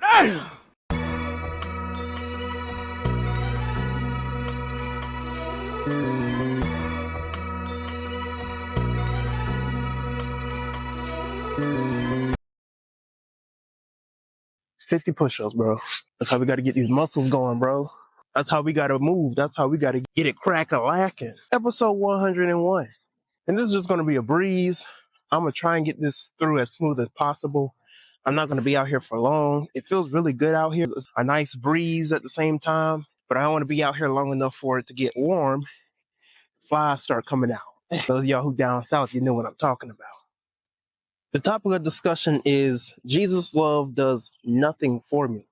damn! 50 push-ups, bro. That's how we got to get these muscles going, bro. That's how we got to move. That's how we got to get it crack-a-lacking. Episode 101. And this is just going to be a breeze. I'm going to try and get this through as smooth as possible. I'm not going to be out here for long. It feels really good out here. It's a nice breeze at the same time, but I don't want to be out here long enough for it to get warm. Flies start coming out. Those of y'all who down south, you know what I'm talking about. The topic of discussion is Jesus' love does nothing for me.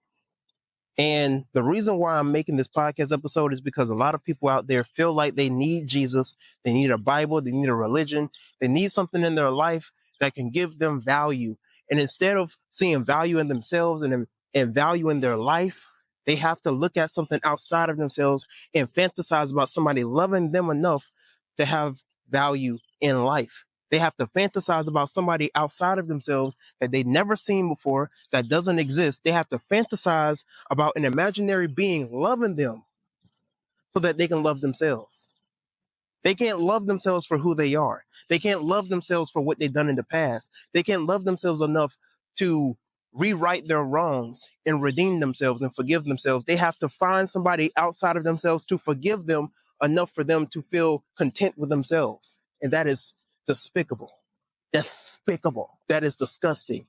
And the reason why I'm making this podcast episode is because a lot of people out there feel like they need Jesus. They need a Bible. They need a religion. They need something in their life that can give them value. And instead of seeing value in themselves and value in their life, they have to look at something outside of themselves and fantasize about somebody loving them enough to have value in life. They have to fantasize about somebody outside of themselves that they've never seen before, that doesn't exist. They have to fantasize about an imaginary being loving them so that they can love themselves. They can't love themselves for who they are. They can't love themselves for what they've done in the past. They can't love themselves enough to rewrite their wrongs and redeem themselves and forgive themselves. They have to find somebody outside of themselves to forgive them enough for them to feel content with themselves. And that is despicable. Despicable. That is disgusting.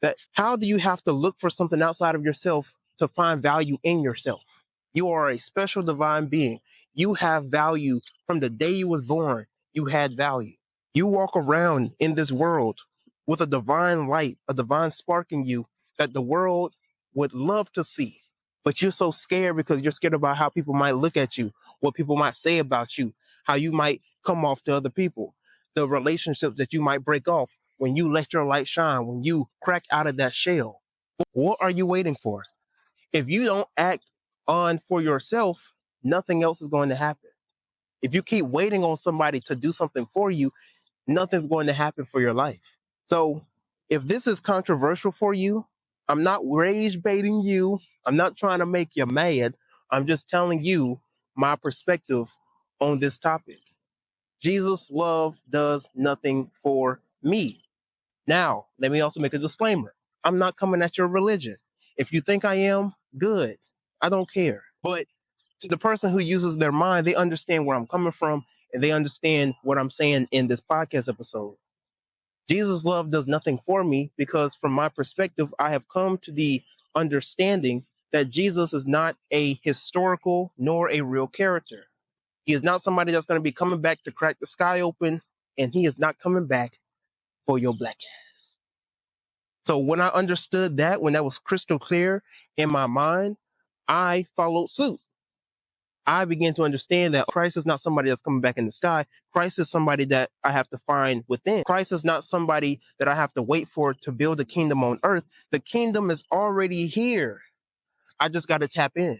That how do you have to look for something outside of yourself to find value in yourself? You are a special divine being. You have value from the day you was born. You had value. You walk around in this world with a divine light, a divine spark in you that the world would love to see. But you're so scared because you're scared about how people might look at you, what people might say about you, how you might come off to other people, the relationships that you might break off when you let your light shine, when you crack out of that shell. What are you waiting for? If you don't act on for yourself, nothing else is going to happen. If you keep waiting on somebody to do something for you, nothing's going to happen for your life. So if this is controversial for you, I'm not rage baiting you. I'm not trying to make you mad. I'm just telling you my perspective on this topic. Jesus' love does nothing for me. Now, let me also make a disclaimer. I'm not coming at your religion. If you think I am, good. I don't care. But to the person who uses their mind, they understand where I'm coming from and they understand what I'm saying in this podcast episode. Jesus' love does nothing for me because from my perspective, I have come to the understanding that Jesus is not a historical nor a real character. He is not somebody that's going to be coming back to crack the sky open, and he is not coming back for your black ass. So when I understood that, when that was crystal clear in my mind, I followed suit. I began to understand that Christ is not somebody that's coming back in the sky. Christ is somebody that I have to find within. Christ is not somebody that I have to wait for to build a kingdom on earth. The kingdom is already here. I just got to tap in.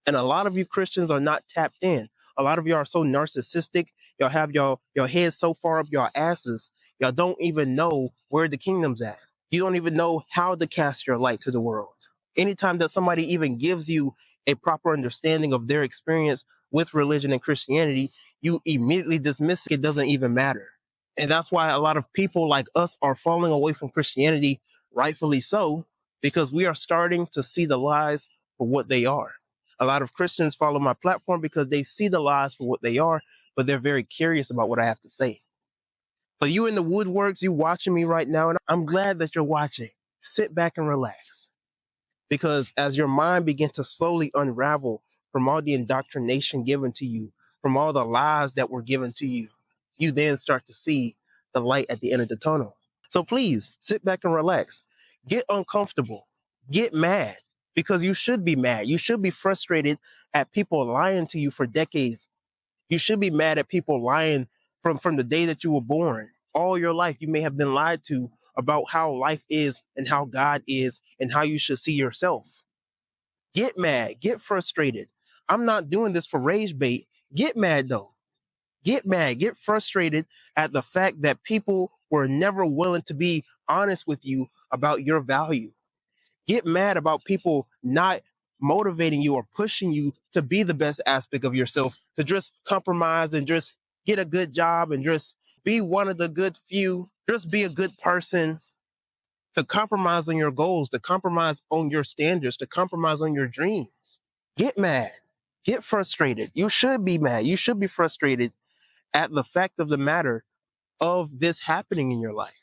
And a lot of you Christians are not tapped in. A lot of you are so narcissistic. Y'all have your heads so far up your asses. Y'all don't even know where the kingdom's at. You don't even know how to cast your light to the world. Anytime that somebody even gives you a proper understanding of their experience with religion and Christianity, you immediately dismiss it. It doesn't even matter. And that's why a lot of people like us are falling away from Christianity, rightfully so, because we are starting to see the lies for what they are. A lot of Christians follow my platform because they see the lies for what they are, but they're very curious about what I have to say. So you in the woodworks, you watching me right now, and I'm glad that you're watching. Sit back and relax. Because as your mind begins to slowly unravel from all the indoctrination given to you, from all the lies that were given to you, you then start to see the light at the end of the tunnel. So please sit back and relax. Get uncomfortable. Get mad, because you should be mad. You should be frustrated at people lying to you for decades. You should be mad at people lying from the day that you were born. All your life, you may have been lied to about how life is and how God is and how you should see yourself. Get mad, get frustrated. I'm not doing this for rage bait. Get mad though. Get mad, get frustrated at the fact that people were never willing to be honest with you about your value. Get mad about people not motivating you or pushing you to be the best aspect of yourself, to just compromise and just get a good job and just be one of the good few, just be a good person, to compromise on your goals, to compromise on your standards, to compromise on your dreams. Get mad, get frustrated. You should be mad. You should be frustrated at the fact of the matter of this happening in your life.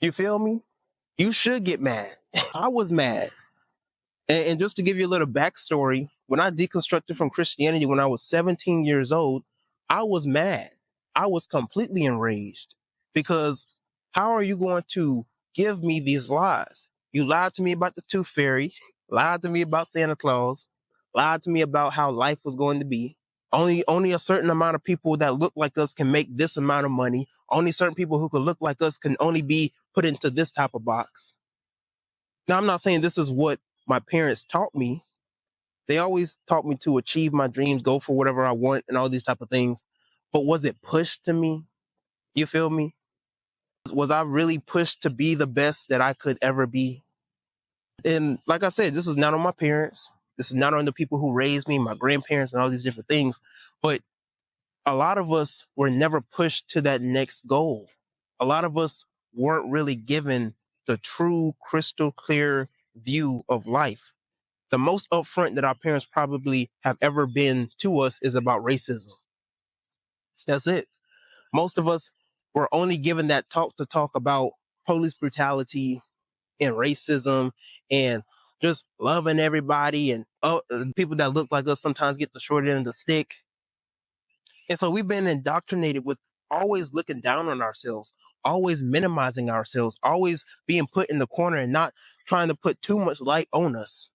You feel me? You should get mad. I was mad. And just to give you a little backstory, when I deconstructed from Christianity when I was 17 years old, I was mad. I was completely enraged because how are you going to give me these lies? You lied to me about the tooth fairy, lied to me about Santa Claus, lied to me about how life was going to be. Only a certain amount of people that look like us can make this amount of money. Only certain people who can look like us can only be put into this type of box. Now, I'm not saying this is what my parents taught me. They always taught me to achieve my dreams, go for whatever I want and all these type of things. But was it pushed to me? You feel me? Was I really pushed to be the best that I could ever be? And like I said, this is not on my parents. This is not on the people who raised me, my grandparents and all these different things. But a lot of us were never pushed to that next goal. A lot of us weren't really given the true crystal clear view of life. The most upfront that our parents probably have ever been to us is about racism. That's it. Most of us were only given that talk to talk about police brutality and racism and just loving everybody, and people that look like us sometimes get the short end of the stick. And so we've been indoctrinated with always looking down on ourselves, always minimizing ourselves, always being put in the corner and not trying to put too much light on us.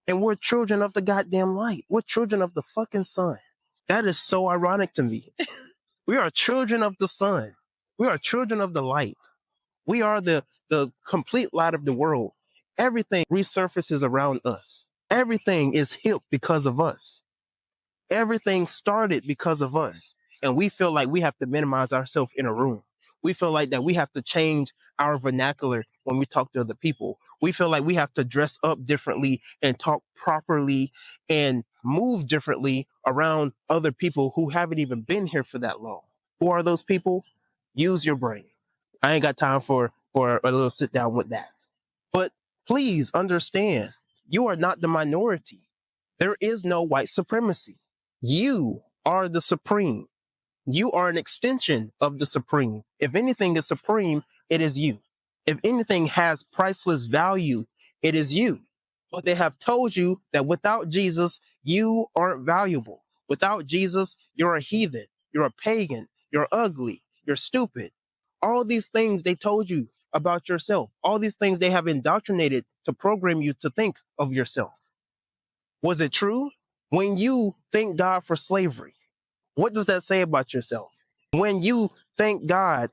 And we're children of the goddamn light. We're children of the fucking sun. That is so ironic to me. We are children of the sun. We are children of the light. We are the complete light of the world. Everything resurfaces around us. Everything is hip because of us. Everything started because of us. And we feel like we have to minimize ourselves in a room. We feel like that we have to change our vernacular when we talk to other people. We feel like we have to dress up differently and talk properly and move differently around other people who haven't even been here for that long. Who are those people? Use your brain. I ain't got time for a little sit down with that. But please understand, you are not the minority. There is no white supremacy. You are the supreme. You are an extension of the supreme. If anything is supreme, it is you. If anything has priceless value, it is you. But they have told you that without Jesus, you aren't valuable. Without Jesus, you're a heathen. You're a pagan. You're ugly. You're stupid. All these things they told you about yourself. All these things they have indoctrinated to program you to think of yourself. Was it true? When you thank God for slavery, what does that say about yourself? When you thank God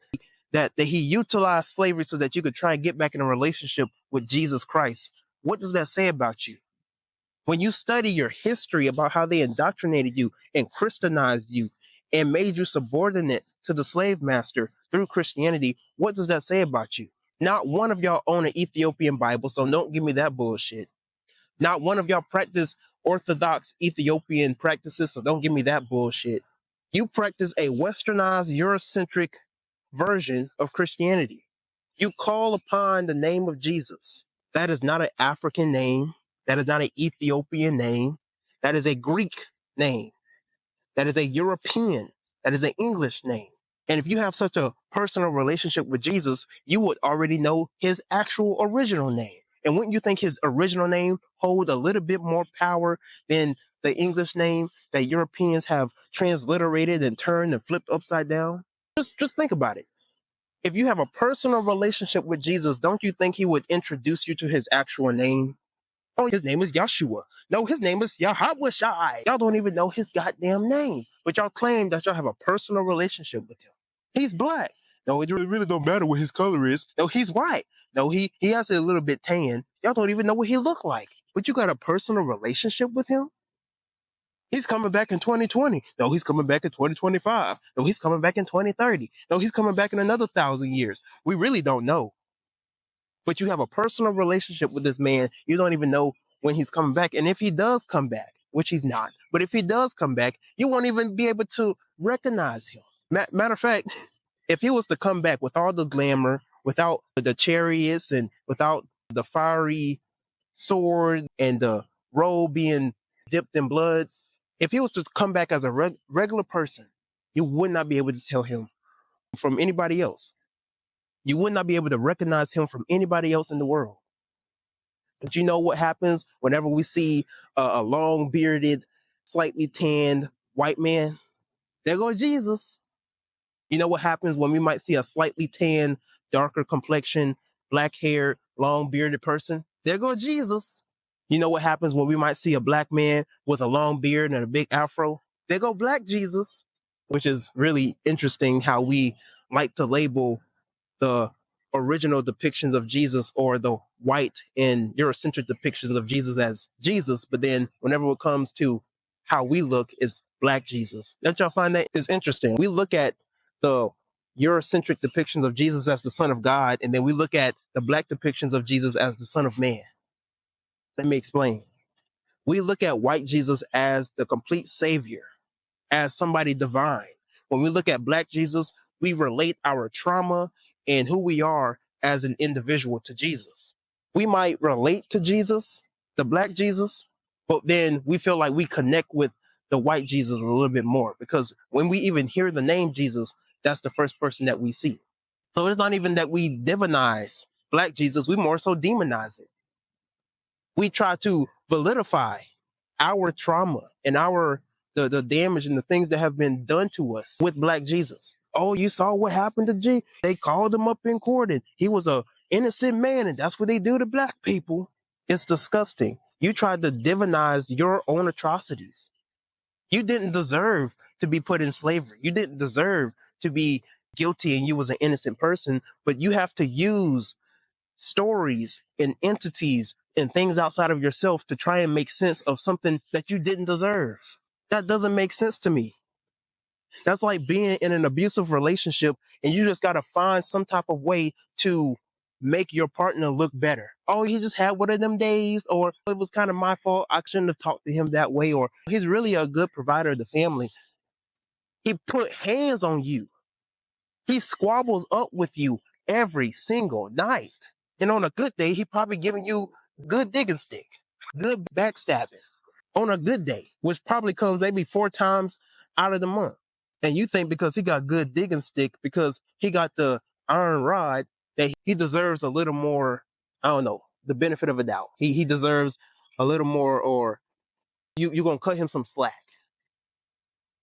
that he utilized slavery so that you could try and get back in a relationship with Jesus Christ, what does that say about you? When you study your history about how they indoctrinated you and Christianized you and made you subordinate to the slave master through Christianity, what does that say about you? Not one of y'all own an Ethiopian Bible, so don't give me that bullshit. Not one of y'all practice Orthodox Ethiopian practices, so don't give me that bullshit. You practice a westernized, Eurocentric version of Christianity. You call upon the name of Jesus. That is not an African name. That is not an Ethiopian name. That is a Greek name. That is a European. That is an English name. And if you have such a personal relationship with Jesus, you would already know his actual original name. And wouldn't you think his original name hold a little bit more power than the English name that Europeans have transliterated and turned and flipped upside down? Just think about it. If you have a personal relationship with Jesus, don't you think he would introduce you to his actual name? Oh, his name is Yahshua. No, his name is Yahweh Shai. Y'all don't even know his goddamn name, but y'all claim that y'all have a personal relationship with him. He's black. No, it really don't matter what his color is. No, he's white. No, he has a little bit tan. Y'all don't even know what he look like, but you got a personal relationship with him? He's coming back in 2020. No, he's coming back in 2025. No, he's coming back in 2030. No, he's coming back in another 1,000 years. We really don't know. but you have a personal relationship with this man. You don't even know when he's coming back. And if he does come back, which he's not, but if he does come back, you won't even be able to recognize him. Matter of fact, if he was to come back with all the glamour, without the chariots and without the fiery sword and the robe being dipped in blood, if he was to come back as a regular person, you would not be able to tell him from anybody else. You would not be able to recognize him from anybody else in the world. But you know what happens whenever we see a long bearded, slightly tanned white man? There goes Jesus. You know what happens when we might see a slightly tanned, darker complexion, black haired, long bearded person? There goes Jesus. You know what happens when we might see a black man with a long beard and a big afro? There go black Jesus, which is really interesting how we like to label the original depictions of Jesus or the white and Eurocentric depictions of Jesus as Jesus, but then whenever it comes to how we look, it's black Jesus. Don't y'all find that is interesting? We look at the Eurocentric depictions of Jesus as the Son of God, and then we look at the black depictions of Jesus as the Son of Man. Let me explain. We look at white Jesus as the complete savior, as somebody divine. When we look at black Jesus, we relate our trauma and who we are as an individual to Jesus. We might relate to Jesus, the black Jesus, but then we feel like we connect with the white Jesus a little bit more because when we even hear the name Jesus, that's the first person that we see. So it's not even that we divinize black Jesus, we more so demonize it. We try to validify our trauma and the damage and the things that have been done to us with black Jesus. Oh, you saw what happened to G? They called him up in court and he was a innocent man, and that's what they do to black people. It's disgusting. You tried to divinize your own atrocities. You didn't deserve to be put in slavery. You didn't deserve to be guilty and you was an innocent person, but you have to use stories and entities and things outside of yourself to try and make sense of something that you didn't deserve. That doesn't make sense to me. That's like being in an abusive relationship and you just got to find some type of way to make your partner look better. Oh, he just had one of them days, or it was kind of my fault. I shouldn't have talked to him that way, or he's really a good provider of the family. He put hands on you. He squabbles up with you every single night. And on a good day, he probably giving you good digging stick, good backstabbing on a good day, which probably comes maybe 4 times out of the month. And you think because he got good digging stick, because he got the iron rod, that he deserves a little more, I don't know, the benefit of a doubt. He deserves a little more, or you're going to cut him some slack.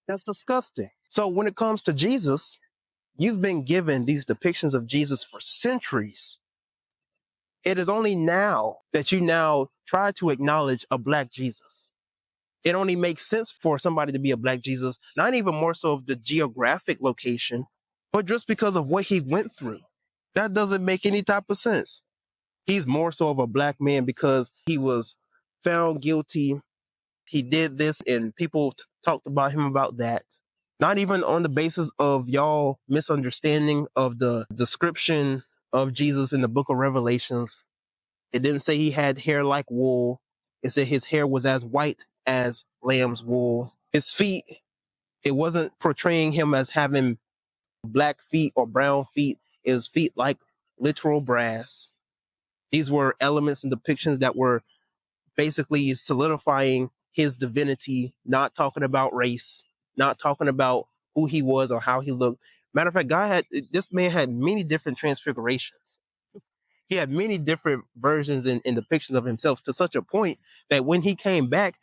That's disgusting. So when it comes to Jesus, you've been given these depictions of Jesus for centuries. It is only now that you now try to acknowledge a black Jesus. It only makes sense for somebody to be a black Jesus, not even more so of the geographic location, but just because of what he went through. That doesn't make any type of sense. He's more so of a black man because he was found guilty. He did this and people talked about him about that. Not even on the basis of y'all misunderstanding of the description of Jesus in the book of Revelations. It didn't say he had hair like wool. It said his hair was as white as lamb's wool. His feet, it wasn't portraying him as having black feet or brown feet. It was feet like literal brass. These were elements and depictions that were basically solidifying his divinity, not talking about race, not talking about who he was or how he looked. Matter of fact, this man had many different transfigurations. He had many different versions and depictions of himself, to such a point that when he came back,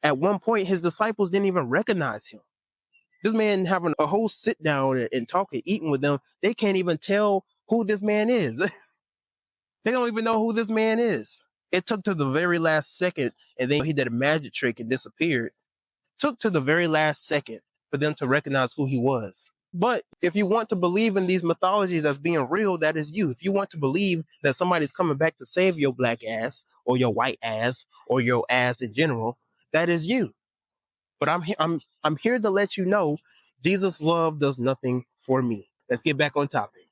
at one point, his disciples didn't even recognize him. This man having a whole sit down and talking, eating with them, they can't even tell who this man is. They don't even know who this man is. It took to the very last second, and then he did a magic trick and disappeared. Took to the very last second for them to recognize who he was. But if you want to believe in these mythologies as being real, that is you. If you want to believe that somebody's coming back to save your black ass or your white ass or your ass in general, that is you. But I'm here to let you know Jesus' love does nothing for me. Let's get back on topic.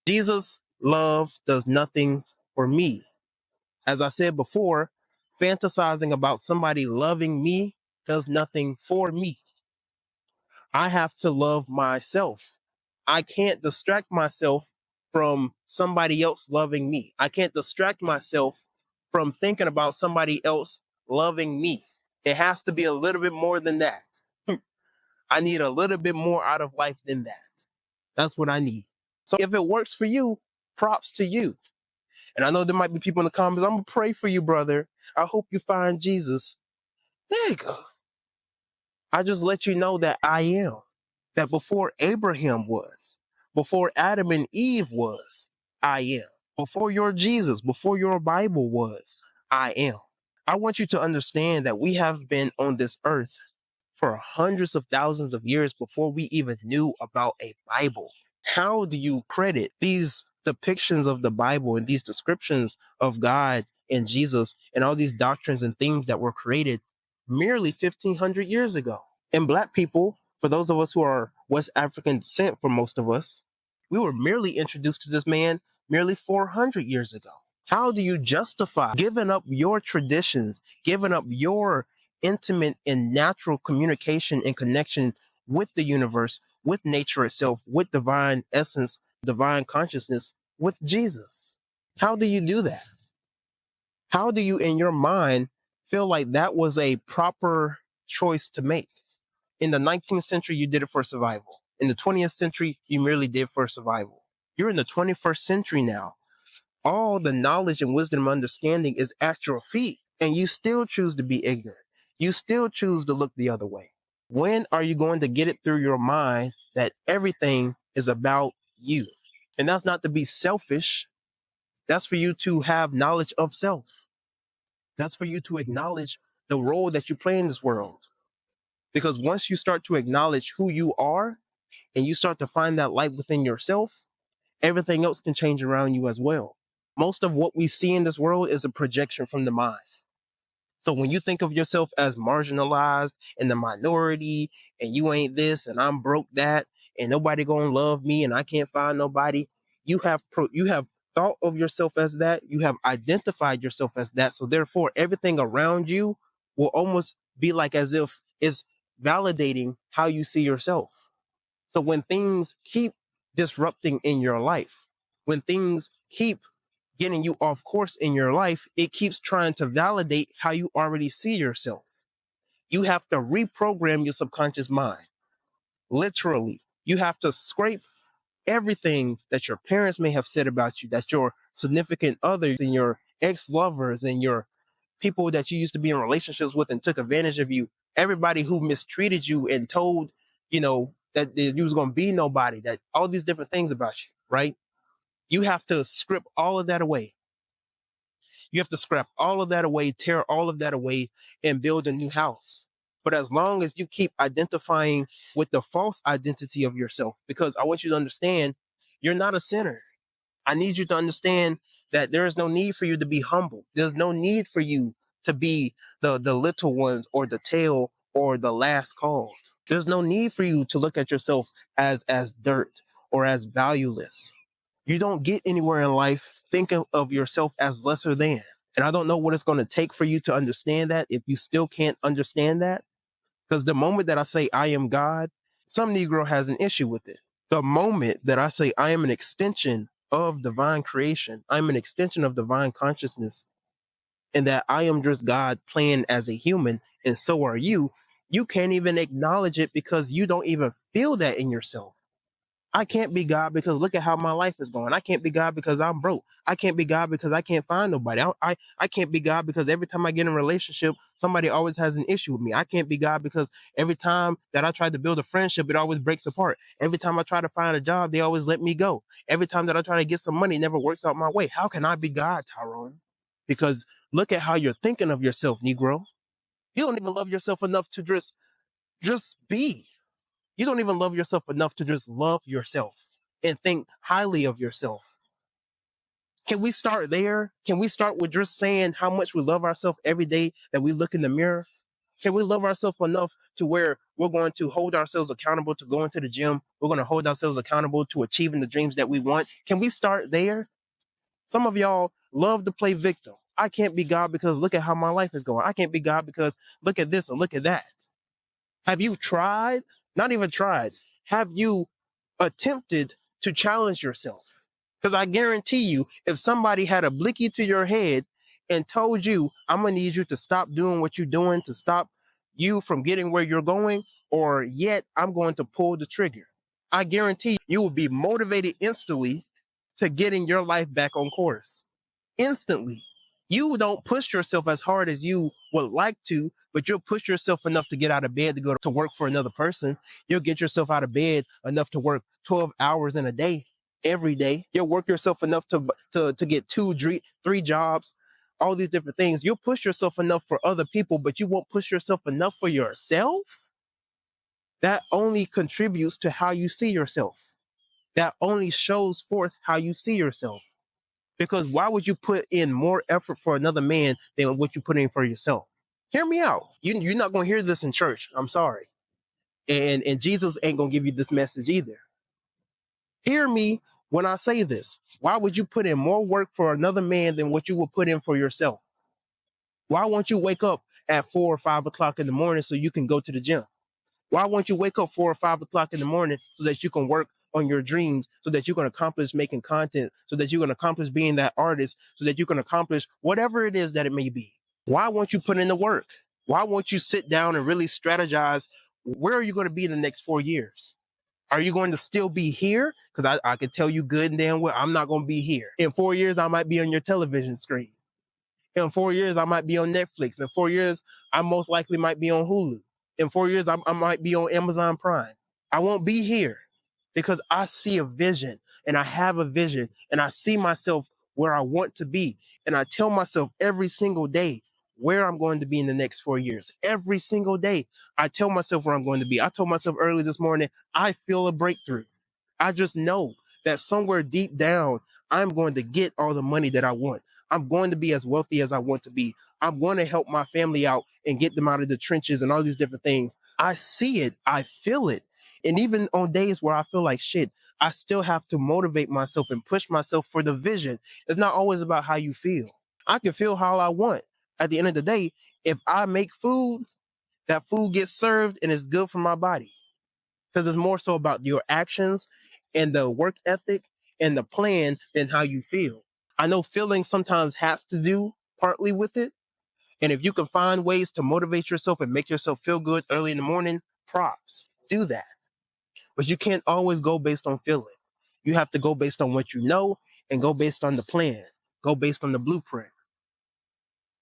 Jesus love does nothing for me. As I said before, fantasizing about somebody loving me does nothing for me. I have to love myself. I can't distract myself from somebody else loving me. I can't distract myself from thinking about somebody else loving me. It has to be a little bit more than that. I need a little bit more out of life than that. That's what I need. So if it works for you, props to you. And I know there might be people in the comments, I'm going to pray for you, brother. I hope you find Jesus. There you go. I just let you know that I am. That before Abraham was, before Adam and Eve was, I am. Before your Jesus, before your Bible was, I am. I want you to understand that we have been on this earth for hundreds of thousands of years before we even knew about a Bible. How do you credit these depictions of the Bible and these descriptions of God and Jesus and all these doctrines and things that were created merely 1,500 years ago? And Black people, for those of us who are West African descent, for most of us, we were merely introduced to this man merely 400 years ago. How do you justify giving up your traditions, giving up your intimate and natural communication and connection with the universe, with nature itself, with divine essence, divine consciousness, with Jesus? How do you do that? How do you, in your mind, feel like that was a proper choice to make? In the 19th century, you did it for survival. In the 20th century, you merely did for survival. You're in the 21st century now. All the knowledge and wisdom and understanding is at your feet, and you still choose to be ignorant. You still choose to look the other way. When are you going to get it through your mind that everything is about you? And that's not to be selfish. That's for you to have knowledge of self. That's for you to acknowledge the role that you play in this world. Because once you start to acknowledge who you are and you start to find that light within yourself, everything else can change around you as well. Most of what we see in this world is a projection from the mind. So when you think of yourself as marginalized and the minority, and you ain't this and I'm broke that and nobody gonna love me and I can't find nobody, you have thought of yourself as that. You have identified yourself as that. So therefore, everything around you will almost be like as if it's validating how you see yourself. So when things keep disrupting in your life, when things keep getting you off course in your life, it keeps trying to validate how you already see yourself. You have to reprogram your subconscious mind. Literally, you have to scrape everything that your parents may have said about you, that your significant others and your ex-lovers and your people that you used to be in relationships with and took advantage of you, everybody who mistreated you and told, that you was going to be nobody, that all these different things about you, right? You have to strip all of that away. You have to scrap all of that away, tear all of that away, and build a new house. But as long as you keep identifying with the false identity of yourself, because I want you to understand, you're not a sinner. I need you to understand that there is no need for you to be humble. There's no need for you to be the little ones or the tail or the last called. There's no need for you to look at yourself as dirt or as valueless. You don't get anywhere in life thinking of yourself as lesser than. And I don't know what it's going to take for you to understand that if you still can't understand that. Because the moment that I say I am God, some Negro has an issue with it. The moment that I say I am an extension of divine creation, I'm an extension of divine consciousness, and that I am just God playing as a human, and so are you, you can't even acknowledge it because you don't even feel that in yourself. I can't be God because look at how my life is going. I can't be God because I'm broke. I can't be God because I can't find nobody. I can't be God because every time I get in a relationship, somebody always has an issue with me. I can't be God because every time that I try to build a friendship, it always breaks apart. Every time I try to find a job, they always let me go. Every time that I try to get some money, it never works out my way. How can I be God, Tyrone? Because look at how you're thinking of yourself, Negro. You don't even love yourself enough to just be. You don't even love yourself enough to just love yourself and think highly of yourself. Can we start there? Can we start with just saying how much we love ourselves every day that we look in the mirror? Can we love ourselves enough to where we're going to hold ourselves accountable to going to the gym? We're going to hold ourselves accountable to achieving the dreams that we want. Can we start there? Some of y'all love to play victim. I can't be God because look at how my life is going. I can't be God because look at this and look at that. Have you tried? Not even tried. Have you attempted to challenge yourself? Because I guarantee you, if somebody had a blicky to your head and told you, I'm going to need you to stop doing what you're doing, to stop you from getting where you're going, or yet I'm going to pull the trigger, I guarantee you will be motivated instantly to getting your life back on course. Instantly. You don't push yourself as hard as you would like to, but you'll push yourself enough to get out of bed to go to work for another person. You'll get yourself out of bed enough to work 12 hours in a day, every day. You'll work yourself enough to get 2, 3 jobs, all these different things. You'll push yourself enough for other people, but you won't push yourself enough for yourself. That only contributes to how you see yourself. That only shows forth how you see yourself. Because why would you put in more effort for another man than what you put in for yourself? Hear me out. You're not going to hear this in church. I'm sorry. And Jesus ain't going to give you this message either. Hear me when I say this. Why would you put in more work for another man than what you would put in for yourself? Why won't you wake up at 4 or 5 o'clock in the morning so you can go to the gym? Why won't you wake up 4 or 5 o'clock in the morning so that you can work on your dreams, so that you can accomplish making content, so that you can accomplish being that artist, so that you can accomplish whatever it is that it may be? Why won't you put in the work? Why won't you sit down and really strategize? Where are you going to be in the next 4 years? Are you going to still be here? Because I can tell you good and damn well, I'm not going to be here. In 4 years, I might be on your television screen. In 4 years, I might be on Netflix. In 4 years, I most likely might be on Hulu. In 4 years, I might be on Amazon Prime. I won't be here because I see a vision and I have a vision and I see myself where I want to be. And I tell myself every single day where I'm going to be in the next 4 years. Every single day, I tell myself where I'm going to be. I told myself early this morning, I feel a breakthrough. I just know that somewhere deep down, I'm going to get all the money that I want. I'm going to be as wealthy as I want to be. I'm going to help my family out and get them out of the trenches and all these different things. I see it. I feel it. And even on days where I feel like shit, I still have to motivate myself and push myself for the vision. It's not always about how you feel. I can feel how I want. At the end of the day, if I make food, that food gets served and it's good for my body. Because it's more so about your actions and the work ethic and the plan than how you feel. I know feeling sometimes has to do partly with it. And if you can find ways to motivate yourself and make yourself feel good early in the morning, props. Do that. But you can't always go based on feeling. You have to go based on what you know and go based on the plan. Go based on the blueprint.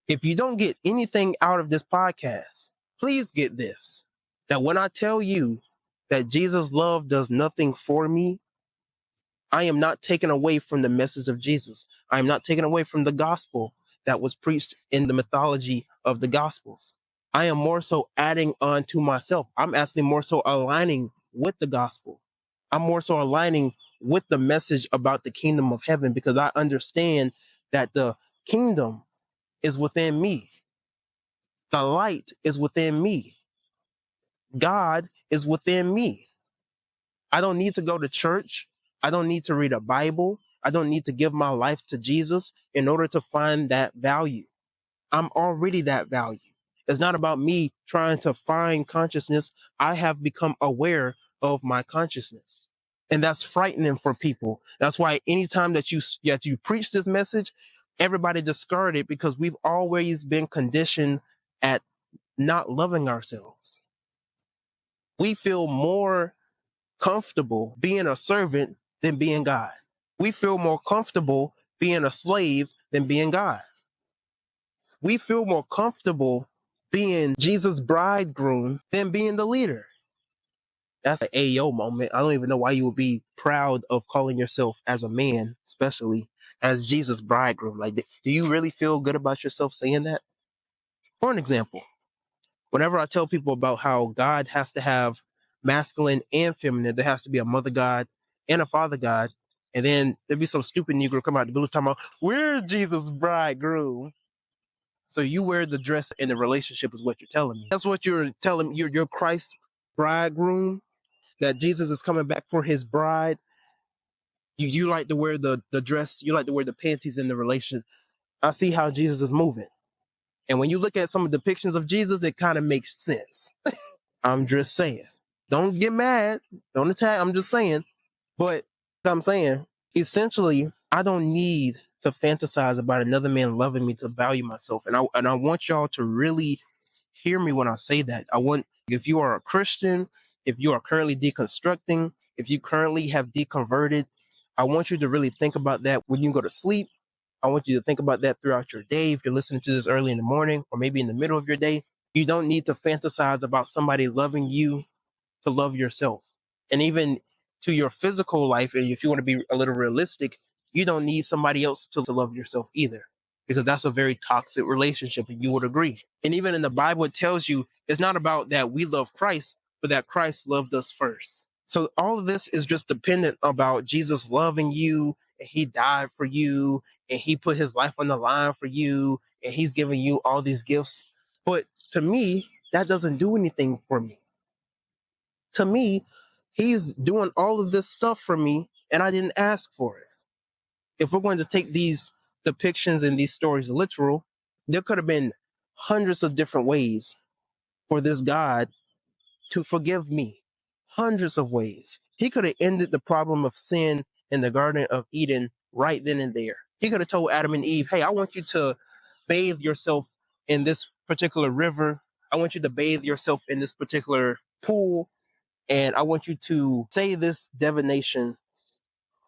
If you don't get anything out of this podcast, please get this. That when I tell you that Jesus' love does nothing for me, I am not taken away from the message of Jesus. I am not taken away from the gospel that was preached in the mythology of the gospels. I am more so adding on to myself. I'm actually more so aligning with the gospel. I'm more so aligning with the message about the kingdom of heaven because I understand that the kingdom is within me. The light is within me. God is within me. I don't need to go to church. I don't need to read a Bible. I don't need to give my life to Jesus in order to find that value. I'm already that value. It's not about me trying to find consciousness. I have become aware of my consciousness. And that's frightening for people. That's why anytime that you preach this message, everybody discard it because we've always been conditioned at not loving ourselves. We feel more comfortable being a servant than being God. We feel more comfortable being a slave than being God. We feel more comfortable being Jesus' bridegroom than being the leader. That's an Ayo moment. I don't even know why you would be proud of calling yourself as a man, especially as Jesus' bridegroom. Like, do you really feel good about yourself saying that? For an example, whenever I tell people about how God has to have masculine and feminine, there has to be a mother God and a father God. And then there'd be some stupid Negro come out the blue talking about, we're Jesus' bridegroom. So you wear the dress in the relationship is what you're telling me. That's what you're telling me. You're Christ's bridegroom, that Jesus is coming back for his bride. You like to wear the dress, you like to wear the panties in the relation. I see how Jesus is moving. And when you look at some of the depictions of Jesus, it kind of makes sense. I'm just saying. Don't get mad. Don't attack. I'm just saying. But I'm saying, essentially, I don't need to fantasize about another man loving me to value myself. And I want y'all to really hear me when I say that. I want, if you are a Christian, if you are currently deconstructing, if you currently have deconverted, I want you to really think about that when you go to sleep. I want you to think about that throughout your day. If you're listening to this early in the morning or maybe in the middle of your day, you don't need to fantasize about somebody loving you to love yourself. And even to your physical life, and if you want to be a little realistic, you don't need somebody else to love yourself either, because that's a very toxic relationship, and you would agree. And even in the Bible, it tells you it's not about that we love Christ, but that Christ loved us first. So all of this is just dependent about Jesus loving you, and he died for you, and he put his life on the line for you, and he's giving you all these gifts. But to me, that doesn't do anything for me. To me, he's doing all of this stuff for me, and I didn't ask for it. If we're going to take these depictions and these stories literal, there could have been hundreds of different ways for this God to forgive me. Hundreds of ways. He could have ended the problem of sin in the Garden of Eden right then and there. He could have told Adam and Eve, hey, I want you to bathe yourself in this particular river. I want you to bathe yourself in this particular pool. And I want you to say this divination.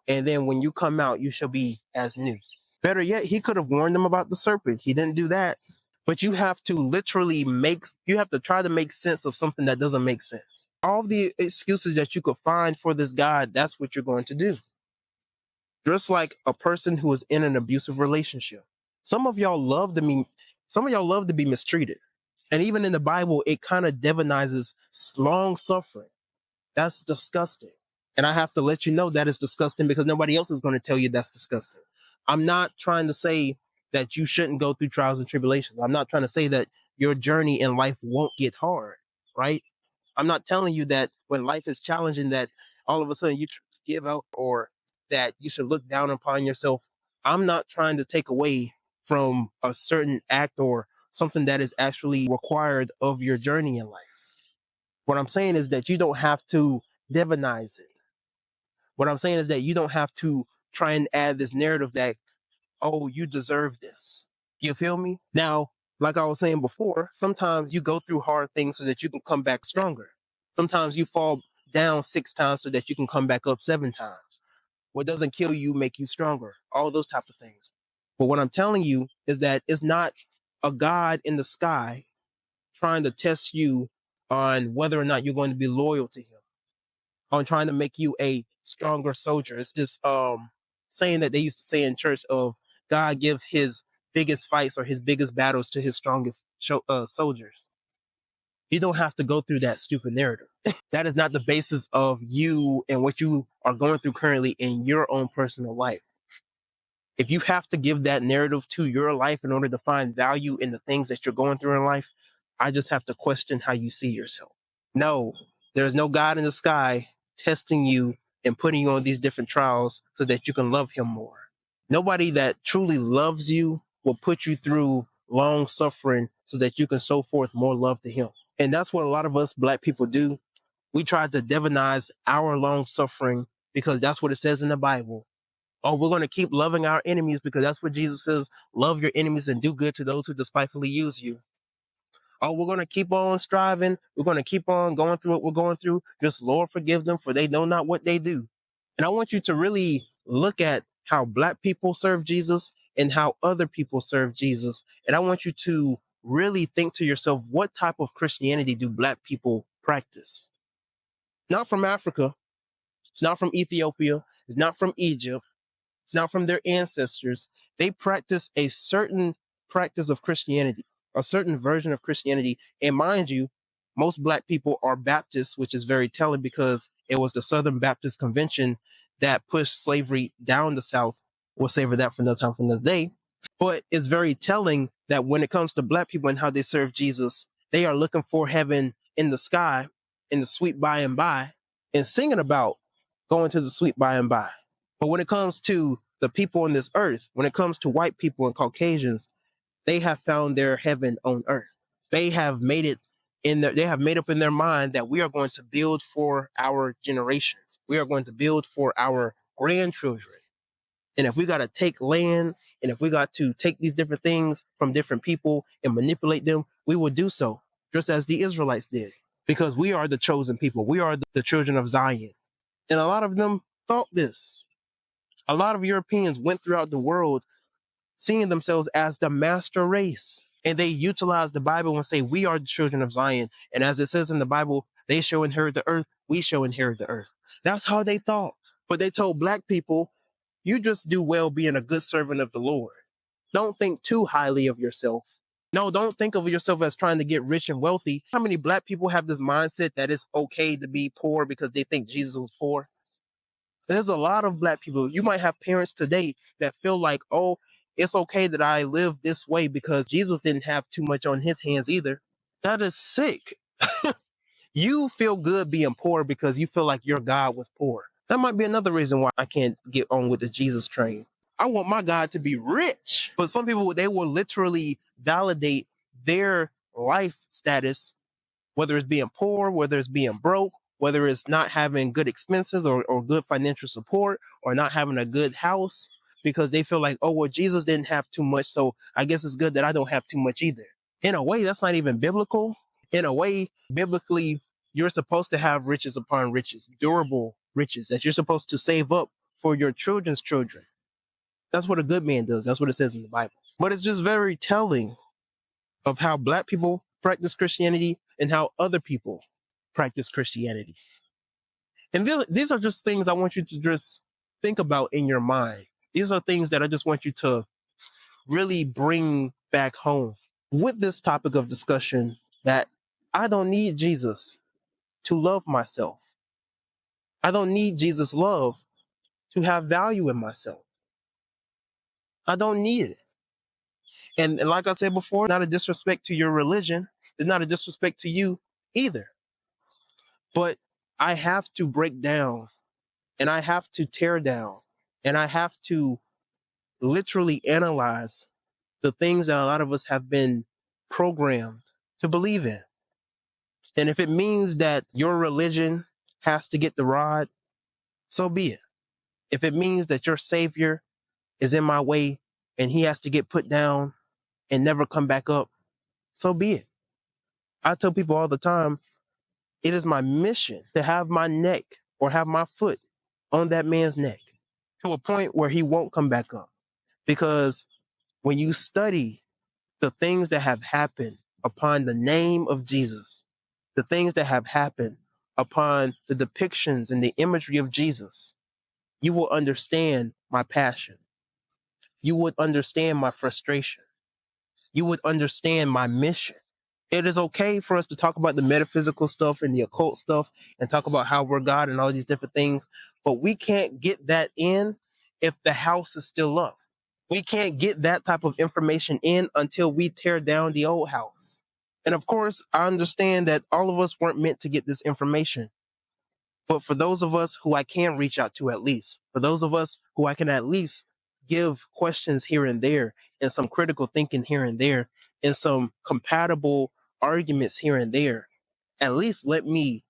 And then when you come out, you shall be as new. Better yet, he could have warned them about the serpent. He didn't do that. But you have to literally you have to try to make sense of something that doesn't make sense. All the excuses that you could find for this God, that's what you're going to do. Just like a person who is in an abusive relationship. Some of y'all love to be mistreated. And even in the Bible, it kind of divinizes long suffering. That's disgusting. And I have to let you know that is disgusting, because nobody else is going to tell you that's disgusting. I'm not trying to say that you shouldn't go through trials and tribulations. I'm not trying to say that your journey in life won't get hard, right? I'm not telling you that when life is challenging, that all of a sudden you give out, or that you should look down upon yourself. I'm not trying to take away from a certain act or something that is actually required of your journey in life. What I'm saying is that you don't have to divinize it. What I'm saying is that you don't have to try and add this narrative that, oh, you deserve this. You feel me? Now, like I was saying before, sometimes you go through hard things so that you can come back stronger. Sometimes you fall down 6 times so that you can come back up 7 times. What doesn't kill you make you stronger. All those types of things. But what I'm telling you is that it's not a God in the sky trying to test you on whether or not you're going to be loyal to him, on trying to make you a stronger soldier. It's this saying that they used to say in church of God give his biggest fights or his biggest battles to his strongest soldiers. You don't have to go through that stupid narrative. That is not the basis of you and what you are going through currently in your own personal life. If you have to give that narrative to your life in order to find value in the things that you're going through in life, I just have to question how you see yourself. No, there's no God in the sky testing you and putting you on these different trials so that you can love him more. Nobody that truly loves you will put you through long suffering so that you can show forth more love to him. And that's what a lot of us Black people do. We try to demonize our long suffering because that's what it says in the Bible. Oh, we're going to keep loving our enemies because that's what Jesus says. Love your enemies and do good to those who despitefully use you. Oh, we're going to keep on striving. We're going to keep on going through what we're going through. Just Lord, forgive them, for they know not what they do. And I want you to really look at how Black people serve Jesus and how other people serve Jesus. And I want you to really think to yourself, what type of Christianity do Black people practice? Not from Africa. It's not from Ethiopia. It's not from Egypt. It's not from their ancestors. They practice a certain practice of Christianity, a certain version of Christianity. And mind you, most Black people are Baptists, which is very telling because it was the Southern Baptist Convention that pushed slavery down the South. We'll savor that for another time, for another day. But it's very telling that when it comes to Black people and how they serve Jesus, they are looking for heaven in the sky, in the sweet by and by, and singing about going to the sweet by and by. But when it comes to the people on this earth, when it comes to white people and Caucasians, they have found their heaven on earth. They have made it they have made up in their mind that we are going to build for our generations. We are going to build for our grandchildren. And if we got to take land and if we got to take these different things from different people and manipulate them, we will do so, just as the Israelites did, because we are the chosen people. We are the children of Zion. And a lot of them thought this. A lot of Europeans went throughout the world seeing themselves as the master race. And they utilize the Bible and say, we are the children of Zion. And as it says in the Bible, they shall inherit the earth. We shall inherit the earth. That's how they thought. But they told black people, you just do well being a good servant of the Lord. Don't think too highly of yourself. No, don't think of yourself as trying to get rich and wealthy. How many black people have this mindset that it's okay to be poor because they think Jesus was poor? There's a lot of black people. You might have parents today that feel like, oh, it's okay that I live this way because Jesus didn't have too much on his hands either. That is sick. You feel good being poor because you feel like your God was poor. That might be another reason why I can't get on with the Jesus train. I want my God to be rich. But some people, they will literally validate their life status, whether it's being poor, whether it's being broke, whether it's not having good expenses or good financial support or not having a good house, because they feel like, oh, well, Jesus didn't have too much, so I guess it's good that I don't have too much either. In a way, that's not even biblical. In a way, biblically, you're supposed to have riches upon riches, durable riches that you're supposed to save up for your children's children. That's what a good man does. That's what it says in the Bible. But it's just very telling of how black people practice Christianity and how other people practice Christianity. And these are just things I want you to just think about in your mind. These are things that I just want you to really bring back home with this topic of discussion, that I don't need Jesus to love myself. I don't need Jesus' love to have value in myself. I don't need it. And like I said before, not a disrespect to your religion. It's not a disrespect to you either. But I have to break down and I have to tear down and I have to literally analyze the things that a lot of us have been programmed to believe in. And if it means that your religion has to get the rod, so be it. If it means that your savior is in my way and he has to get put down and never come back up, so be it. I tell people all the time, it is my mission to have my neck or have my foot on that man's neck to a point where he won't come back up. Because when you study the things that have happened upon the name of Jesus, the things that have happened upon the depictions and the imagery of Jesus, you will understand my passion. You would understand my frustration. You would understand my mission. It is okay for us to talk about the metaphysical stuff and the occult stuff and talk about how we're God and all these different things, but we can't get that in if the house is still up. We can't get that type of information in until we tear down the old house. And of course, I understand that all of us weren't meant to get this information. But for those of us who I can reach out to, at least, for those of us who I can at least give questions here and there and some critical thinking here and there and some compatible arguments here and there, at least let me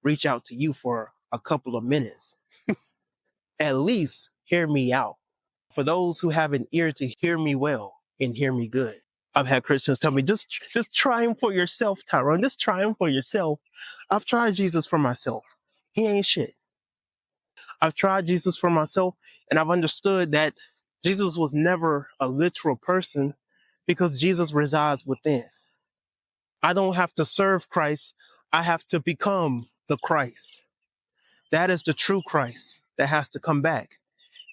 reach out to you for a couple of minutes. At least hear me out. For those who have an ear to hear me well and hear me good. I've had Christians tell me, just try him for yourself, Tyrone. Just try him for yourself. I've tried Jesus for myself. He ain't shit. I've tried Jesus for myself, and I've understood that Jesus was never a literal person because Jesus resides within. I don't have to serve Christ. I have to become the Christ. That is the true Christ that has to come back.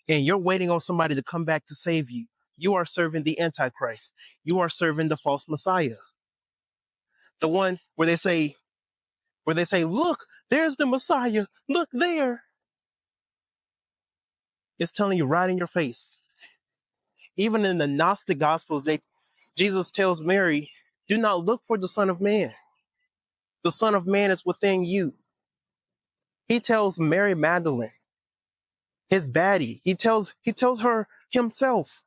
And you're waiting on somebody to come back to save you. You are serving the Antichrist. You are serving the false Messiah. The one where they say, look, there's the Messiah. Look there. It's telling you right in your face. Even in the Gnostic Gospels, Jesus tells Mary, do not look for the Son of Man. The Son of Man is within you. He tells Mary Magdalene, his baddie. He tells her himself,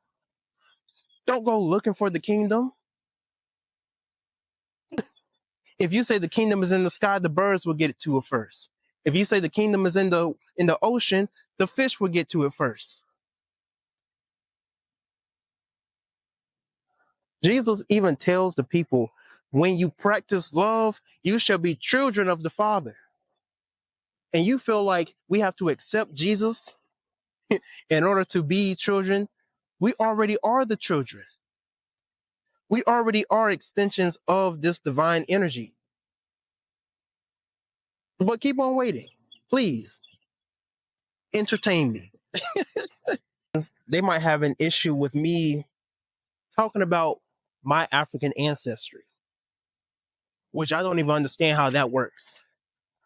don't go looking for the kingdom. If you say the kingdom is in the sky, the birds will get to it first. If you say the kingdom is in the ocean, the fish will get to it first. Jesus even tells the people, when you practice love, you shall be children of the Father. And you feel like we have to accept Jesus in order to be children. We already are the children. We already are extensions of this divine energy. But keep on waiting. Please entertain me. They might have an issue with me talking about my African ancestry, which I don't even understand how that works.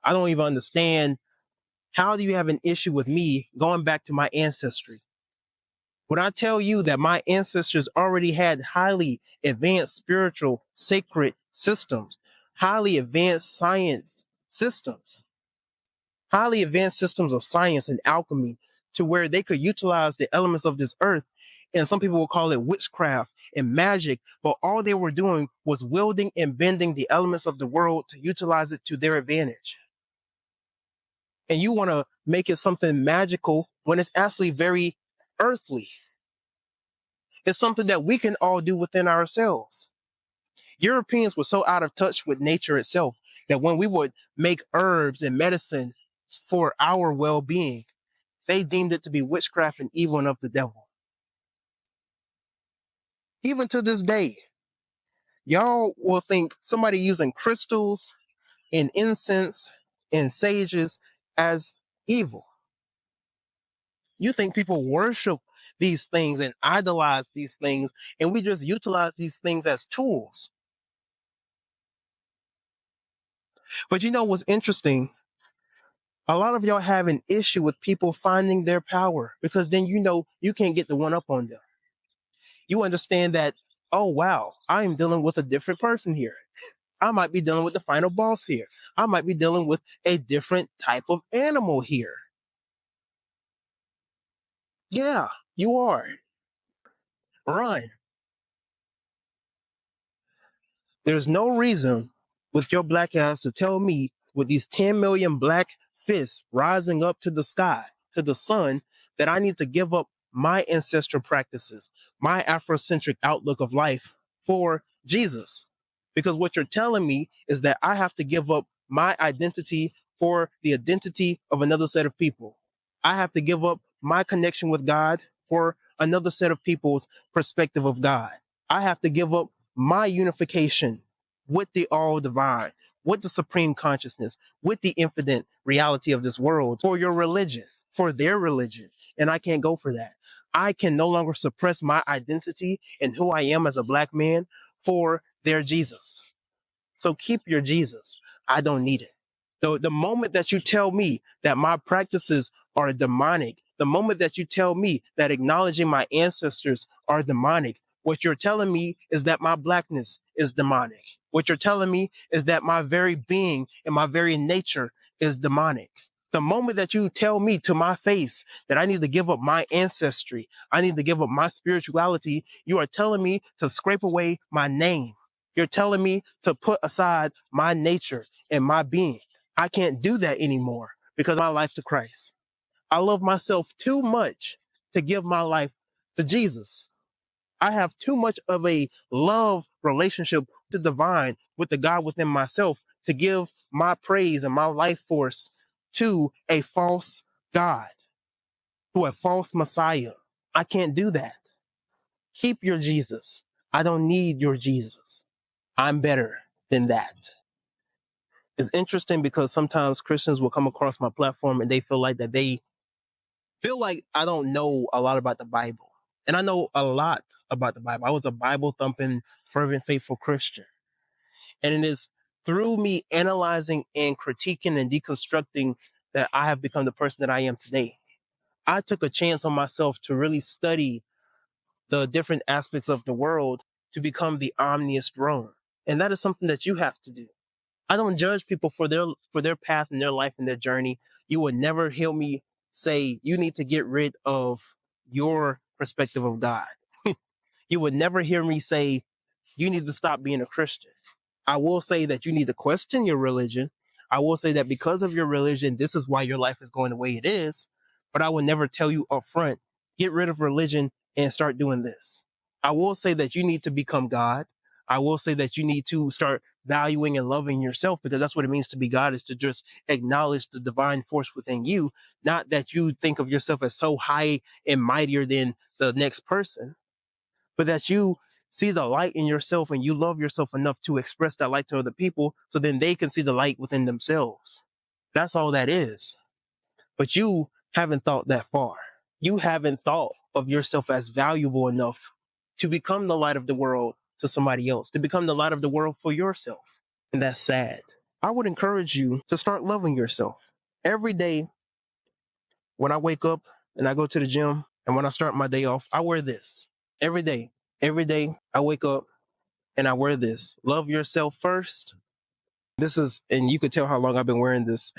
I don't even understand, how do you have an issue with me going back to my ancestry? When I tell you that my ancestors already had highly advanced spiritual sacred systems, highly advanced science systems, highly advanced systems of science and alchemy, to where they could utilize the elements of this earth. And some people will call it witchcraft and magic, but all they were doing was wielding and bending the elements of the world to utilize it to their advantage. And you want to make it something magical when it's actually very earthly. It's something that we can all do within ourselves. Europeans were so out of touch with nature itself that when we would make herbs and medicine for our well-being, they deemed it to be witchcraft and evil and of the devil. Even to this day, y'all will think somebody using crystals and incense and sages as evil. You think people worship these things and idolize these things, and we just utilize these things as tools. But you know what's interesting? A lot of y'all have an issue with people finding their power, because then you know you can't get the one up on them. You understand that, oh wow, I am dealing with a different person here. I might be dealing with the final boss here. I might be dealing with a different type of animal here. Yeah, you are. Run. There's no reason with your black ass to tell me, with these 10 million black fists rising up to the sky, to the sun, that I need to give up my ancestral practices, my Afrocentric outlook of life for Jesus. Because what you're telling me is that I have to give up my identity for the identity of another set of people. I have to give up my connection with God for another set of people's perspective of God. I have to give up my unification with the all divine, with the supreme consciousness, with the infinite reality of this world for your religion, for their religion. And I can't go for that. I can no longer suppress my identity and who I am as a black man for their Jesus. So keep your Jesus. I don't need it. The moment that you tell me that my practices are demonic, the moment that you tell me that acknowledging my ancestors are demonic, what you're telling me is that my blackness is demonic. What you're telling me is that my very being and my very nature is demonic. The moment that you tell me to my face that I need to give up my ancestry, I need to give up my spirituality, you are telling me to scrape away my name. You're telling me to put aside my nature and my being. I can't do that anymore because of my life to Christ. I love myself too much to give my life to Jesus. I have too much of a love relationship to the divine, with the God within myself, to give my praise and my life force to a false God, to a false Messiah. I can't do that. Keep your Jesus. I don't need your Jesus. I'm better than that. It's interesting because sometimes Christians will come across my platform and they feel like I don't know a lot about the Bible. And I know a lot about the Bible. I was a Bible thumping, fervent, faithful Christian. And it is through me analyzing and critiquing and deconstructing that I have become the person that I am today. I took a chance on myself to really study the different aspects of the world to become the OmnistRone. And that is something that you have to do. I don't judge people for their path and their life and their journey. You will never hear me say you need to get rid of your perspective of God. You would never hear me say you need to stop being a Christian. I will say that you need to question your religion. I will say that because of your religion, this is why your life is going the way it is. But I will never tell you up front, get rid of religion and start doing this. I will say that you need to become God. I will say that you need to start valuing and loving yourself, because that's what it means to be God, is to just acknowledge the divine force within you. Not that you think of yourself as so high and mightier than the next person, but that you see the light in yourself and you love yourself enough to express that light to other people, so then they can see the light within themselves. That's all that is. But you haven't thought that far. You haven't thought of yourself as valuable enough to become the light of the world to somebody else, to become the light of the world for yourself. And that's sad. I would encourage you to start loving yourself. Every day when I wake up and I go to the gym and when I start my day off, I wear this. Every day. Every day I wake up and I wear this. Love yourself first. This is, and you could tell how long I've been wearing this.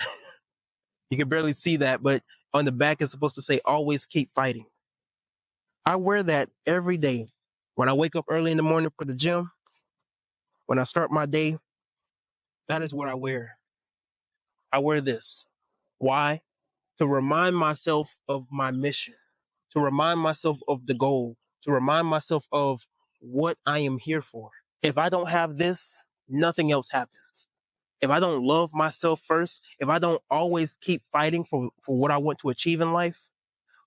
You can barely see that, but on the back it's supposed to say, always keep fighting. I wear that every day. When I wake up early in the morning for the gym, when I start my day, that is what I wear. I wear this. Why? To remind myself of my mission, to remind myself of the goal, to remind myself of what I am here for. If I don't have this, nothing else happens. If I don't love myself first, if I don't always keep fighting for what I want to achieve in life,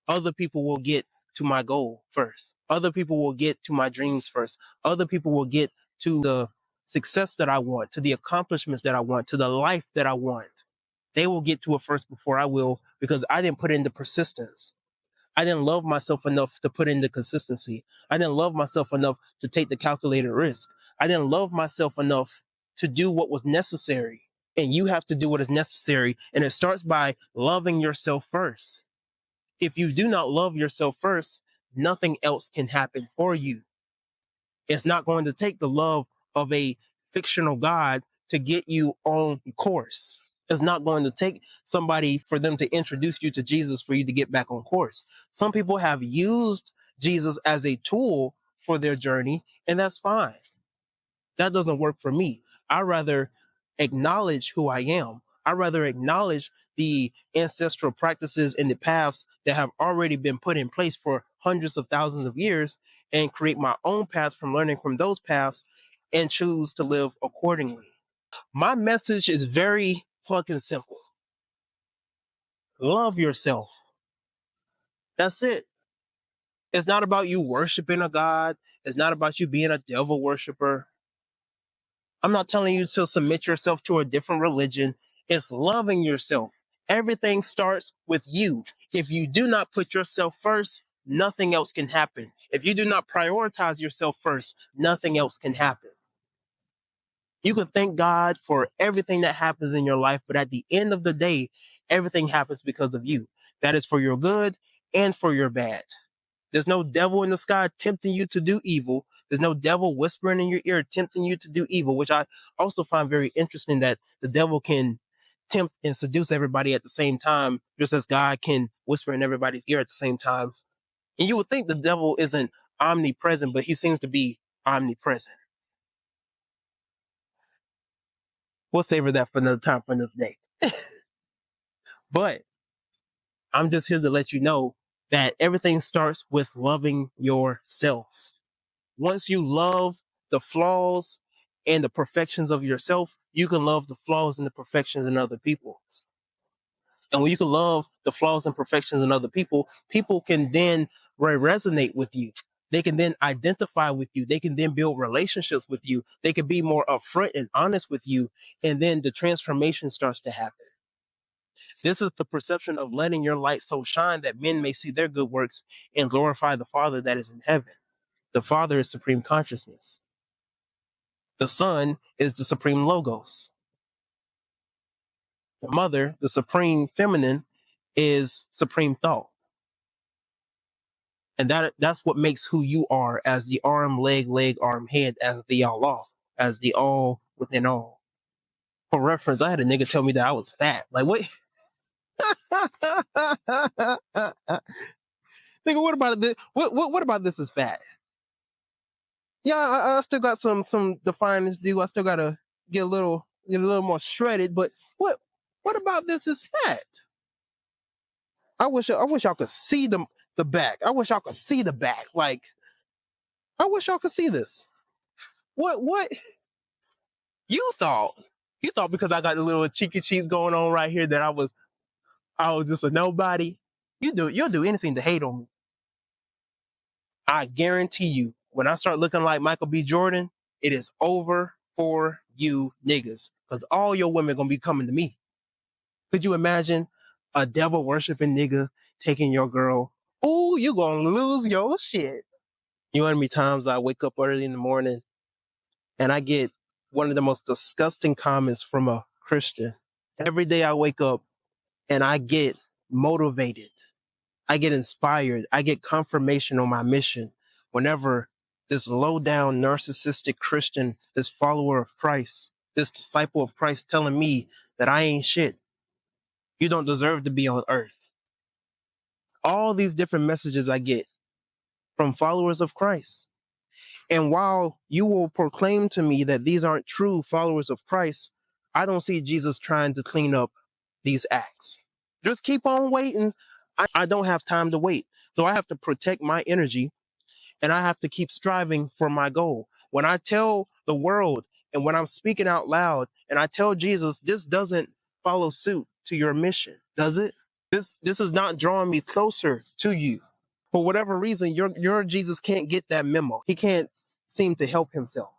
other people will get to my goal first. Other people will get to my dreams first. Other people will get to the success that I want, to the accomplishments that I want, to the life that I want. They will get to it first before I will, because I didn't put in the persistence. I didn't love myself enough to put in the consistency. I didn't love myself enough to take the calculated risk. I didn't love myself enough to do what was necessary. And you have to do what is necessary. And it starts by loving yourself first. If you do not love yourself first, nothing else can happen for you. It's not going to take the love of a fictional God to get you on course. It's not going to take somebody for them to introduce you to Jesus for you to get back on course. Some people have used Jesus as a tool for their journey, and that's fine. That doesn't work for me. I rather acknowledge who I am. I rather acknowledge the ancestral practices and the paths that have already been put in place for hundreds of thousands of years, and create my own path from learning from those paths and choose to live accordingly. My message is very fucking simple. Love yourself. That's it. It's not about you worshiping a God. It's not about you being a devil worshiper. I'm not telling you to submit yourself to a different religion. It's loving yourself. Everything starts with you. If you do not put yourself first, nothing else can happen. If you do not prioritize yourself first, nothing else can happen. You can thank God for everything that happens in your life, but at the end of the day, everything happens because of you. That is for your good and for your bad. There's no devil in the sky tempting you to do evil. There's no devil whispering in your ear tempting you to do evil, which I also find very interesting, that the devil can tempt and seduce everybody at the same time, just as God can whisper in everybody's ear at the same time. And you would think the devil isn't omnipresent, but he seems to be omnipresent. We'll savor that for another time, for another day. But I'm just here to let you know that everything starts with loving yourself. Once you love the flaws and the perfections of yourself, you can love the flaws and the perfections in other people. And when you can love the flaws and perfections in other people, people can then resonate with you. They can then identify with you. They can then build relationships with you. They can be more upfront and honest with you. And then the transformation starts to happen. This is the perception of letting your light so shine that men may see their good works and glorify the Father that is in heaven. The Father is supreme consciousness. The Son is the supreme logos. The Mother, the supreme feminine, is supreme thought. And that's what makes who you are, as the arm, leg, arm, head, as the Allah, as the all within all. For reference, I had a nigga tell me that I was fat. Like, what? Nigga, what about this? What about this is fat? Yeah, I still got some defining to do. I still gotta get a little more shredded. But what about this is fat? I wish y'all could see the back. I wish y'all could see the back. Like, I wish y'all could see this. What you thought? You thought because I got the little cheeky cheeks going on right here that I was just a nobody. You'll do anything to hate on me. I guarantee you, when I start looking like Michael B. Jordan, it is over for you niggas. Because all your women gonna be coming to me. Could you imagine a devil worshiping nigga taking your girl? Ooh, you gonna lose your shit. You know how many times I wake up early in the morning and I get one of the most disgusting comments from a Christian. Every day I wake up and I get motivated. I get inspired. I get confirmation on my mission whenever this low down narcissistic Christian, this follower of Christ, this disciple of Christ telling me that I ain't shit. You don't deserve to be on earth. All these different messages I get from followers of Christ. And while you will proclaim to me that these aren't true followers of Christ, I don't see Jesus trying to clean up these acts. Just keep on waiting. I don't have time to wait. So I have to protect my energy and I have to keep striving for my goal. When I tell the world and when I'm speaking out loud and I tell Jesus, this doesn't follow suit to your mission, does it? This is not drawing me closer to you. For whatever reason, your Jesus can't get that memo. He can't seem to help himself.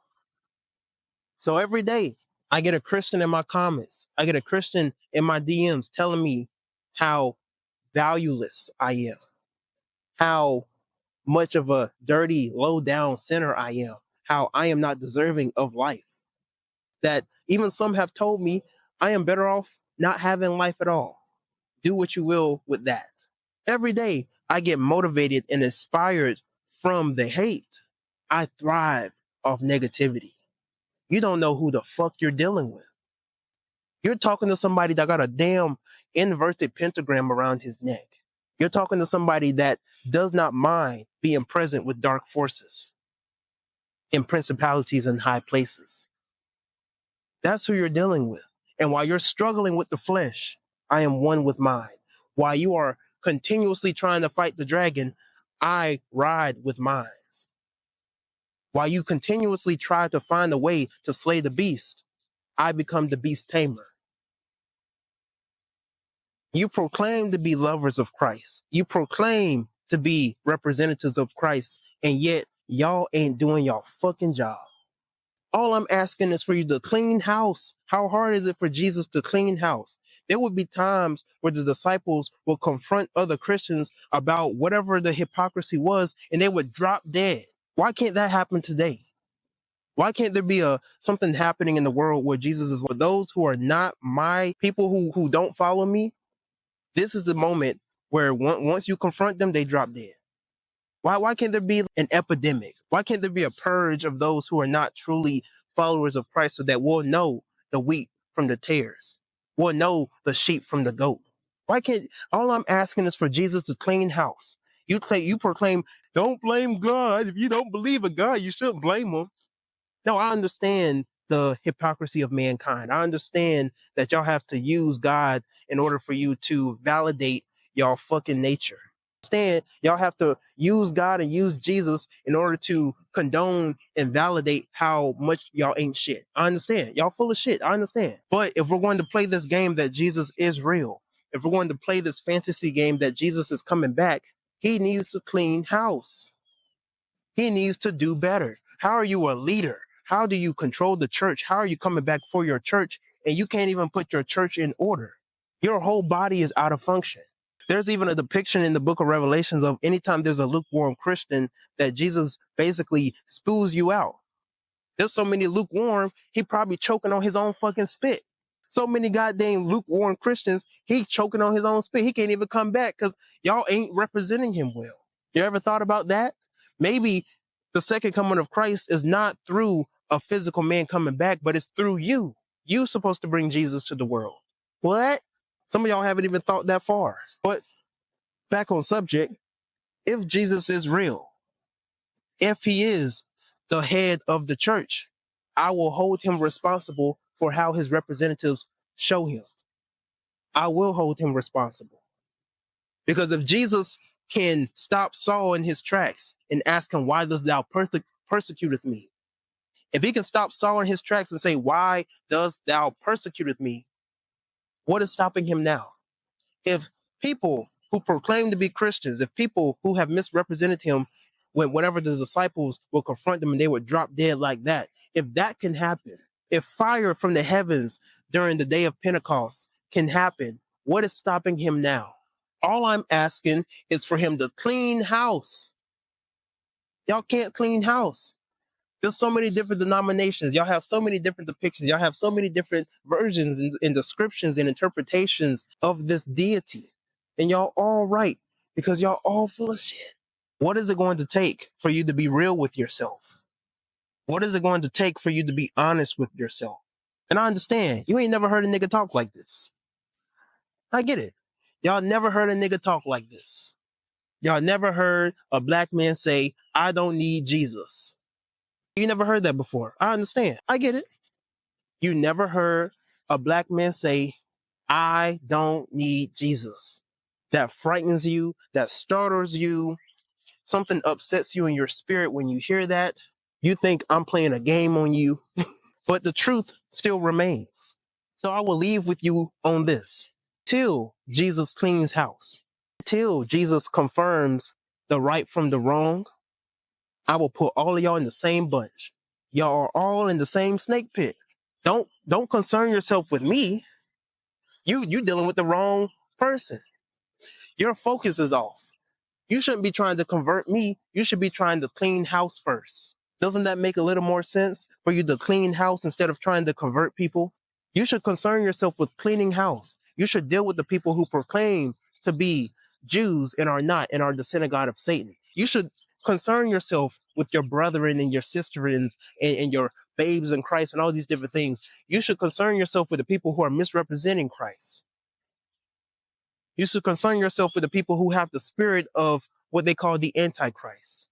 So every day I get a Christian in my comments. I get a Christian in my DMs telling me how valueless I am, how much of a dirty, low down sinner I am, how I am not deserving of life. That even some have told me I am better off not having life at all. Do what you will with that. Every day I get motivated and inspired from the hate. I thrive off negativity. You don't know who the fuck you're dealing with. You're talking to somebody that got a damn inverted pentagram around his neck. You're talking to somebody that does not mind being present with dark forces and principalities in high places. That's who you're dealing with. And while you're struggling with the flesh, I am one with mine. While you are continuously trying to fight the dragon, I ride with mine. While you continuously try to find a way to slay the beast, I become the beast tamer. You proclaim to be lovers of Christ. You proclaim to be representatives of Christ, and yet y'all ain't doing y'all fucking job. All I'm asking is for you to clean house. How hard is it for Jesus to clean house? There would be times where the disciples will confront other Christians about whatever the hypocrisy was, and they would drop dead. Why can't that happen today? Why can't there be something happening in the world where Jesus is, for those who are not my people, who don't follow me? This is the moment where once you confront them, they drop dead. Why can't there be an epidemic? Why can't there be a purge of those who are not truly followers of Christ, so that we'll know the wheat from the tares? We'll know the sheep from the goat. Why can't, all I'm asking is for Jesus to clean house. You proclaim, don't blame God. If you don't believe in God, you shouldn't blame him. No, I understand the hypocrisy of mankind. I understand that y'all have to use God in order for you to validate y'all fucking nature. Understand y'all have to use God and use Jesus in order to condone and validate how much y'all ain't shit. I understand. Y'all full of shit. I understand. But if we're going to play this game that Jesus is real, if we're going to play this fantasy game that Jesus is coming back, he needs to clean house. He needs to do better. How are you a leader? How do you control the church? How are you coming back for your church and you can't even put your church in order? Your whole body is out of function. There's even a depiction in the book of Revelations of anytime there's a lukewarm Christian that Jesus basically spews you out. There's so many lukewarm, he probably choking on his own fucking spit. So many goddamn lukewarm Christians, he choking on his own spit. He can't even come back because y'all ain't representing him well. You ever thought about that? Maybe the second coming of Christ is not through a physical man coming back, but it's through you. You're supposed to bring Jesus to the world. What? Some of y'all haven't even thought that far. But back on subject, if Jesus is real, if he is the head of the church, I will hold him responsible for how his representatives show him. I will hold him responsible. Because if Jesus can stop Saul in his tracks and ask him, why dost thou persecuteth me? If he can stop Saul in his tracks and say, why dost thou persecuteth me? What is stopping him now? If people who proclaim to be Christians, if people who have misrepresented him, when whenever the disciples will confront them and they would drop dead like that, if that can happen, if fire from the heavens during the day of Pentecost can happen, what is stopping him now? All I'm asking is for him to clean house. Y'all can't clean house. There's so many different denominations. Y'all have so many different depictions. Y'all have so many different versions and descriptions and interpretations of this deity. And y'all all right because y'all all full of shit. What is it going to take for you to be real with yourself? What is it going to take for you to be honest with yourself? And I understand. You ain't never heard a nigga talk like this. I get it. Y'all never heard a nigga talk like this. Y'all never heard a black man say, I don't need Jesus. You never heard that before. I understand. I get it. You never heard a black man say, I don't need Jesus. That frightens you. That startles you. Something upsets you in your spirit when you hear that. You think I'm playing a game on you, but the truth still remains. So I will leave with you on this. Till Jesus cleans house, till Jesus confirms the right from the wrong, I will put all of y'all in the same bunch. Y'all are all in the same snake pit. Don't concern yourself with me. You dealing with the wrong person. Your focus is off. You shouldn't be trying to convert me. You should be trying to clean house first. Doesn't that make a little more sense for you to clean house instead of trying to convert people? You should concern yourself with cleaning house. You should deal with the people who proclaim to be Jews and are not and are the synagogue of Satan. You should concern yourself with your brethren and your sisterins and your babes in Christ and all these different things. You should concern yourself with the people who are misrepresenting Christ. You should concern yourself with the people who have the spirit of what they call the Antichrist.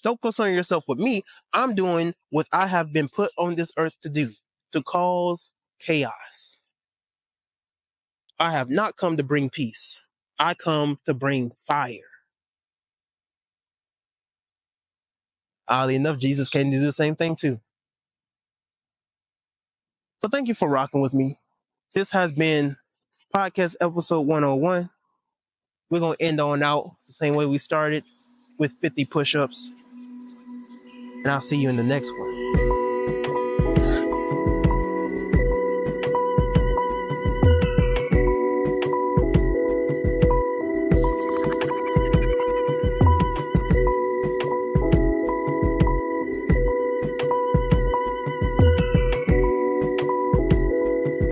Don't concern yourself with me. I'm doing what I have been put on this earth to do, to cause chaos. I have not come to bring peace. I come to bring fire. Oddly enough, Jesus came to do the same thing too. But thank you for rocking with me. This has been podcast episode 101. We're going to end on out the same way we started with 50 push-ups. And I'll see you in the next one.